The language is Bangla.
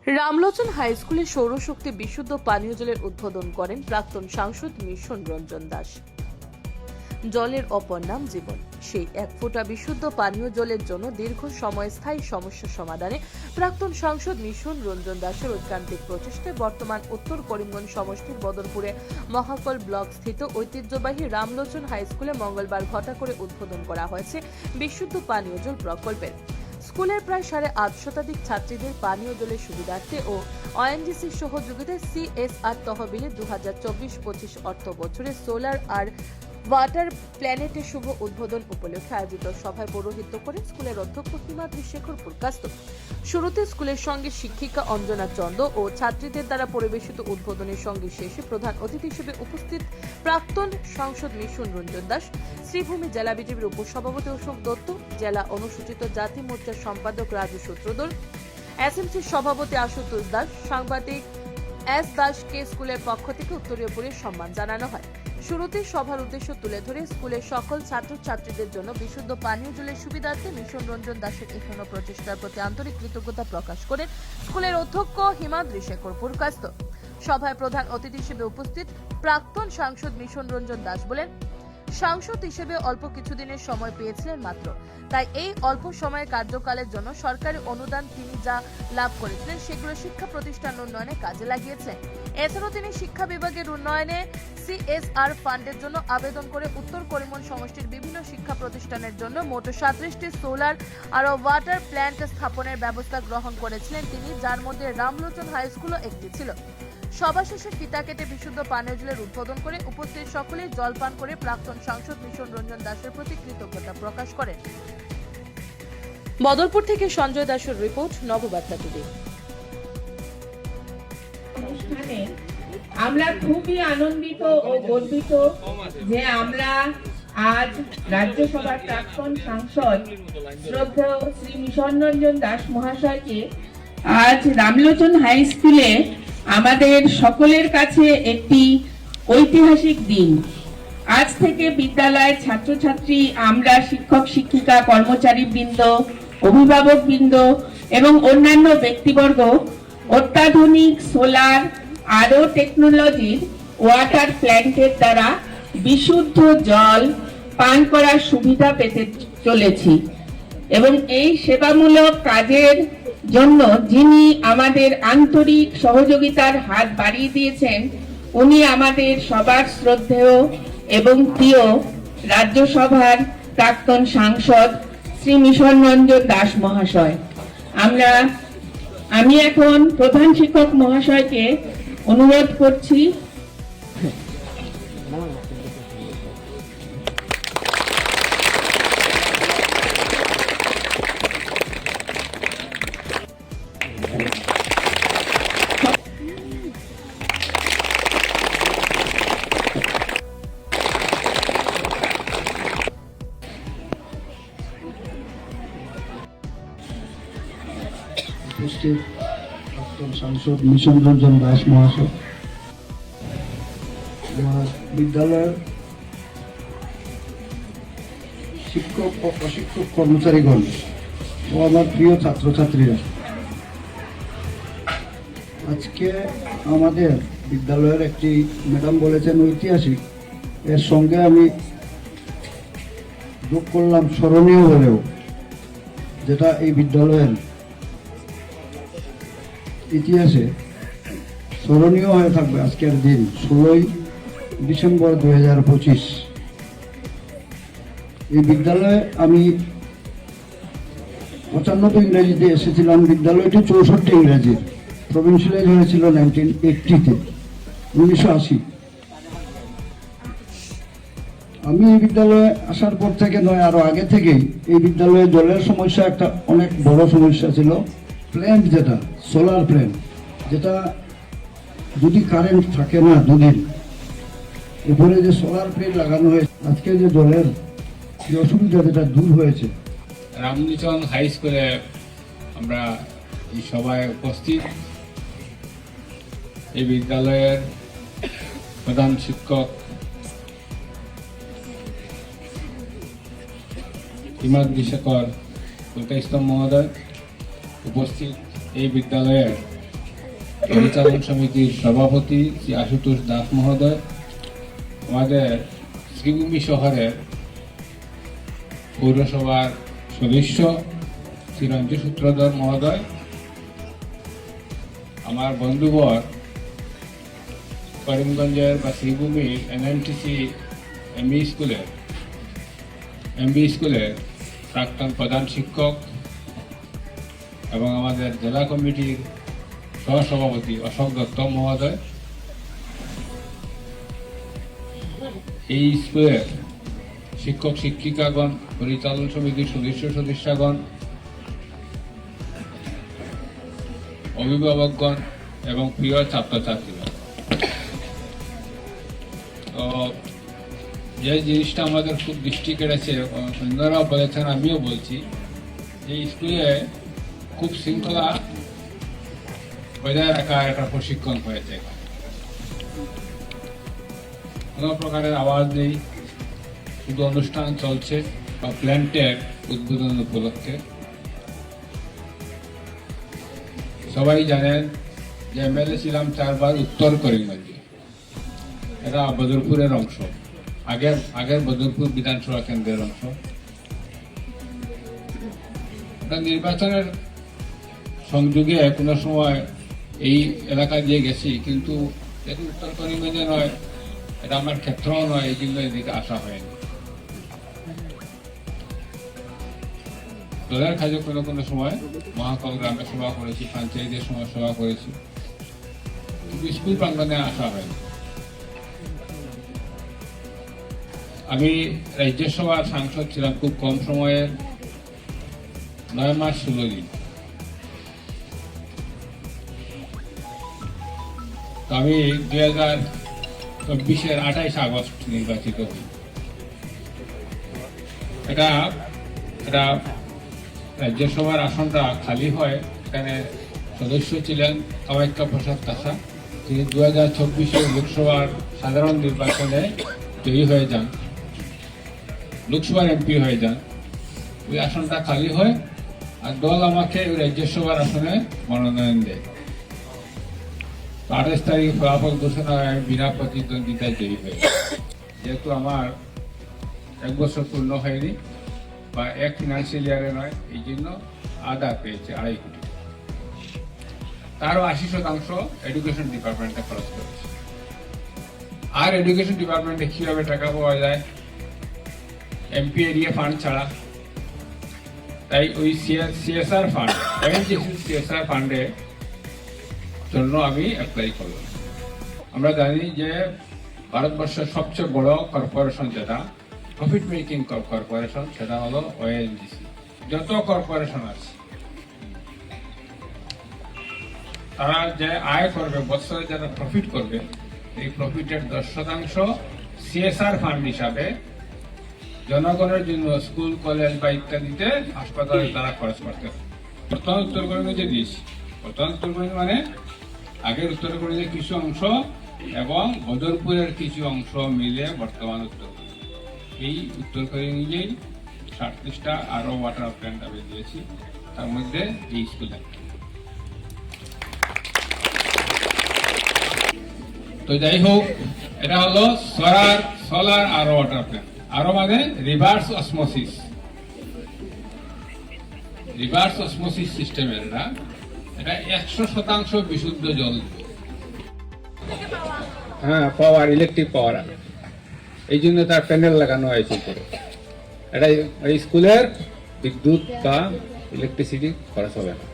রামলোচন হাই স্কুলে সৌরশক্তি বিশুদ্ধ পানীয় জলের উদ্বোধন করেন প্রাক্তন সাংসদ মিশন রঞ্জন দাস। জলের অপর নাম জীবন। সেই এক ফোঁটা বিশুদ্ধ পানীয় জলের জন্য দীর্ঘ সময় স্থায়ী সমস্যা সমাধানে প্রাক্তন সাংসদ মিশন রঞ্জন দাসের ঐকান্তিক প্রচেষ্টায় বর্তমান উত্তর করিমগঞ্জ সমষ্টির বদরপুরে মহাকল ব্লক স্থিত ঐতিহ্যবাহী রামলোচন হাই স্কুলে মঙ্গলবার ঘটা করে উদ্বোধন করা হয়েছে বিশুদ্ধ পানীয় জল প্রকল্পের। স্কুলের প্রায় 8.5 শতাধিক ছাত্রীদের পানীয় জলের সুবিধার্থে ও ওএনজিসির সহযোগিতায় সিএসআর তহবিলে 2024-25 অর্থ বছরে সোলার আর ওয়াটার প্ল্যানেটের শুভ উদ্বোধন উপলক্ষে আয়োজিত সভায় পৌরোহিত্য করেন স্কুলের অধ্যক্ষ হিমাদ্রি শেখর পুরকাস্ত। শুরুতে স্কুলের সঙ্গে শিক্ষিকা অঞ্জনা চন্দ ও ছাত্রীদের দ্বারা পরিবেশিত উদ্বোধনের সঙ্গে শেষে প্রধান অতিথি হিসেবে উপস্থিত প্রাক্তন সাংসদ মিশন রঞ্জন দাস, শ্রীভূমি জেলা বিজেপির উপসভাপতি অশোক দত্ত, জেলা অনুসূচিত জাতি মোর্চার সম্পাদক রাজু সূত্রধর, এসএমসির সভাপতি আশুতোষ দাস, সাংবাদিক এস দাসকে স্কুলের পক্ষ থেকে উত্তরীয়পুরের সম্মান জানানো হয়। শুরুতে সভার উদ্দেশ্য তুলে ধরে স্কুলের সকল ছাত্রছাত্রীদের জন্য বিশুদ্ধ পানীয় জলের সুবিধার্থে মিশন রঞ্জন দাসের এখনো প্রচেষ্টার প্রতি আন্তরিক কৃতজ্ঞতা প্রকাশ করেন স্কুলের অধ্যক্ষ হিমাদ্রি শেখর পুরকাস্ত। সভায় প্রধান অতিথি হিসেবে উপস্থিত প্রাক্তন সাংসদ মিশন রঞ্জন দাস বলেন, সাংসদ হিসেবে অল্প কিছুদিনের সময় পেয়েছিলেন মাত্র, তাই এই অল্প সময়ের কার্যকালের জন্য সরকারি অনুদান তিনি যা লাভ করেছিলেন সেগুলো শিক্ষা প্রতিষ্ঠান উন্নয়নে কাজে লাগিয়েছেন। এছাড়াও তিনি শিক্ষা বিভাগের উন্নয়নে সিএসআর ফান্ডের জন্য আবেদন করে উত্তর করিমগঞ্জ সমষ্টির বিভিন্ন শিক্ষা প্রতিষ্ঠানের জন্য মোট 37টি সোলার আর ওয়াটার প্ল্যান্ট স্থাপনের ব্যবস্থা গ্রহণ করেছিলেন তিনি, যার মধ্যে রামলোচন হাই স্কুলও একটি ছিল। সভা শেষে ফিতা কেটে বিশুদ্ধ পানীয় জলের উদ্বোধন করে উপস্থিত সকলেই জল পান করে প্রাক্তন সাংসদ মিশন রঞ্জন দাসের প্রতি কৃতজ্ঞতা প্রকাশ করেন। বদরপুর থেকে সঞ্জয় দাসের রিপোর্ট, নববার্তা টিভি। আমরা খুবই আনন্দিত ও গর্বিত যে আমরা আজ রাজ্যসভার প্রাক্তন সাংসদ শ্রদ্ধেয় শ্রী মিশন রঞ্জন দাস মহাশয়কে আজ রামলোচন হাই স্কুলে আমাদের সকলের কাছে একটি ঐতিহাসিক দিন। আজ থেকে বিদ্যালয়ের ছাত্রছাত্রী, আমরা শিক্ষক শিক্ষিকা, কর্মচারী বৃন্দ, অভিভাবক বৃন্দ এবং অন্যান্য ব্যক্তিবর্গ অত্যাধুনিক সোলার আরো টেকনোলজির ওয়াটার প্ল্যান্টের দ্বারা বিশুদ্ধ জল পান করার সুবিধা পেতে চলেছি এবং এই সেবামূলক কাজের জন্য যিনি আমাদের আন্তরিক সহযোগিতার হাত বাড়িয়ে দিয়েছেন, উনি আমাদের সবার শ্রদ্ধেয় এবং প্রিয় রাজ্যসভার প্রাক্তন সাংসদ শ্রী মিশন রঞ্জন দাস মহাশয়। আমি এখন প্রধান শিক্ষক মহাশয়কে অনুরোধ করছি প্রাক্তন সাংসদ মিশন রঞ্জন দাস মহাশয়, আমার বিদ্যালয়ের শিক্ষক ও অশিক্ষক কর্মচারীগণ ও আমার প্রিয় ছাত্রছাত্রীরা, আজকে আমাদের বিদ্যালয়ের একটি ম্যাডাম বলেছেন ঐতিহাসিক, এর সঙ্গে আমি যোগ করলাম স্মরণীয় হলেও, যেটা এই বিদ্যালয়ের ইতিহাসে স্মরণীয় হয়ে থাকবে আজকের দিন 16ই ডিসেম্বর 2025। এই বিদ্যালয়ে আমি 95 ইংরেজিতে এসেছিলাম। বিদ্যালয়টি 64 ইংরেজির, প্রভিন্সিয়ালাইজ হয়েছিল 1980-তে, 1980। আমি এই বিদ্যালয়ে আসার পর থেকে নয়, আরো আগে থেকেই এই বিদ্যালয়ে জলের সমস্যা একটা অনেক বড় সমস্যা ছিল। প্ল্যান্ট, যেটা সোলার প্ল্যান্ট, যেটা যদি কারেন্ট থাকে না দুদিন, উপরে যে সোলার প্লেট লাগানো হয়েছে, আজকে যে জলের যে অসুবিধা, যেটা দূর হয়েছে। রামলোচন হাই স্কুলে আমরা এই সভায় উপস্থিত এই বিদ্যালয়ের প্রধান শিক্ষক হিমাদ্রি শেখর পুরকাস্ত মহোদয়, উপস্থিত এই বিদ্যালয়ের পরিচালন সমিতির সভাপতি শ্রী আশুতোষ দাস মহোদয়, আমাদের শ্রীভূমি শহরের পৌরসভার সদস্য শ্রী রঞ্জু সূত্রধর মহোদয়, আমার বন্ধুবর করিমগঞ্জের বা শ্রীভূমির এনএমটিসি এমবি স্কুলের প্রাক্তন প্রধান শিক্ষক এবং আমাদের জেলা কমিটির সহসভাপতি অশোক দত্ত মহোদয়, এই স্কুলের শিক্ষক শিক্ষিকাগণ, পরিচালন সমিতির সদস্যগণ, অভিভাবকগণ এবং প্রিয় ছাত্রছাত্রীরা। তো যে জিনিসটা আমাদের খুব দৃষ্টি কেড়েছে, অন্যরাও বলেছেন, আমিও বলছি, যে স্কুলে খুব শৃঙ্খলা বজায় রাখা একটা প্রশিক্ষণ হয়েছে। কোনো প্রকারের আওয়াজ নেই, শুধু অনুষ্ঠান চলছে বা প্ল্যান্টের উদ্বোধন উপলক্ষে। সবাই জানেন যে এমএলএ ছিলাম 4 বার উত্তর করিমগঞ্জে, এটা বদরপুরের অংশ, আগের বদরপুর বিধানসভা কেন্দ্রের অংশ। নির্বাচনের সংযোগে কোনো সময় এই এলাকা দিয়ে গেছি, কিন্তু যেহেতু উত্তর করিমগঞ্জে নয়, এটা আমার ক্ষেত্রও নয়, এই জন্য এদিকে আসা হয়নি। দলের কাজে কোনো সময় মহাকল গ্রামে সভা করেছি, পঞ্চায়েতের সময় সভা করেছি, কিন্তু স্কুল প্রাঙ্গণে আসা হয়নি। আমি রাজ্যসভার সাংসদ ছিলাম খুব কম সময়ে, 9 মাস 16 দিন। আমি 2024-এর 28 আগস্ট নির্বাচিত হই। এটা রাজ্যসভার আসনটা খালি হয়, এখানে সদস্য ছিলেন কামাখ্যা প্রসাদ তাসা, তিনি 2024-এর লোকসভার সাধারণ নির্বাচনে জয়ী হয়ে যান, লোকসভার এমপি হয়ে যান। ওই আসনটা খালি হয় আর দল আমাকে ওই রাজ্যসভার আসনে মনোনয়ন দেয়। 28 তারিখ ফলাফল ঘোষণা হয়, আমি বিনা প্রতিদ্বন্দ্বিতায় জয়ী হই। যেহেতু আমার 1 বছর পূর্ণ হয়নি বা এক ফিনান্সিয়াল ইয়ারে নয়, এই জন্য আদা পেয়েছে 2.5 কোটি। তারও 80% এডুকেশন ডিপার্টমেন্টে খরচ করেছে। আর এডুকেশন ডিপার্টমেন্টে কিভাবে টাকা পাওয়া যায়? এমপি এরিয়া ফান্ড ছাড়া। তাই ওই সিএসআর ফান্ড, সিএসআর ফান্ডের জন্য আমি অ্যাপ্লাই করলাম। আমরা জানি যে ভারতবর্ষের সবচেয়ে বড় কর্পোরেশন যেটা প্রফিট মেকিং কর্পোরেশন, সেটা হলো ওএনজিসি। যত কর্পোরেশন আছে তারা যে আয় করবে, বছরে যারা প্রফিট করবে, এই প্রফিটের 10% সিএসআর ফান্ড হিসাবে জনগণের জন্য স্কুল, কলেজ বা ইত্যাদিতে, হাসপাতালে তারা খরচ করতে হবে। বর্তমান উত্তর করিমগঞ্জে দিয়েছি। বর্তমান উত্তর করিমগঞ্জ মানে আগের উত্তর করিমগঞ্জের কিছু অংশ এবং বদরপুরের কিছু অংশ মিলে বর্তমান উত্তর করিমগঞ্জ। এই উত্তর করিমগঞ্জেই 37টা আরো ওয়াটার প্ল্যান্ট আমি দিয়েছি, তার মধ্যে এই স্কুল। তো যাই হোক, এটা হলো সোলার আর ওয়াটার প্ল্যান্ট। আরো মানে রিভার্স অসমোসিস সিস্টেমের এটা 100% বিশুদ্ধ জল। হ্যাঁ, পাওয়ার, ইলেকট্রিক পাওয়ার। এই জন্য তার প্যানেল লাগানো হয়েছে উপরে। এটা এই স্কুলের বিদ্যুৎ বা ইলেকট্রিসিটি খরচ হবে না।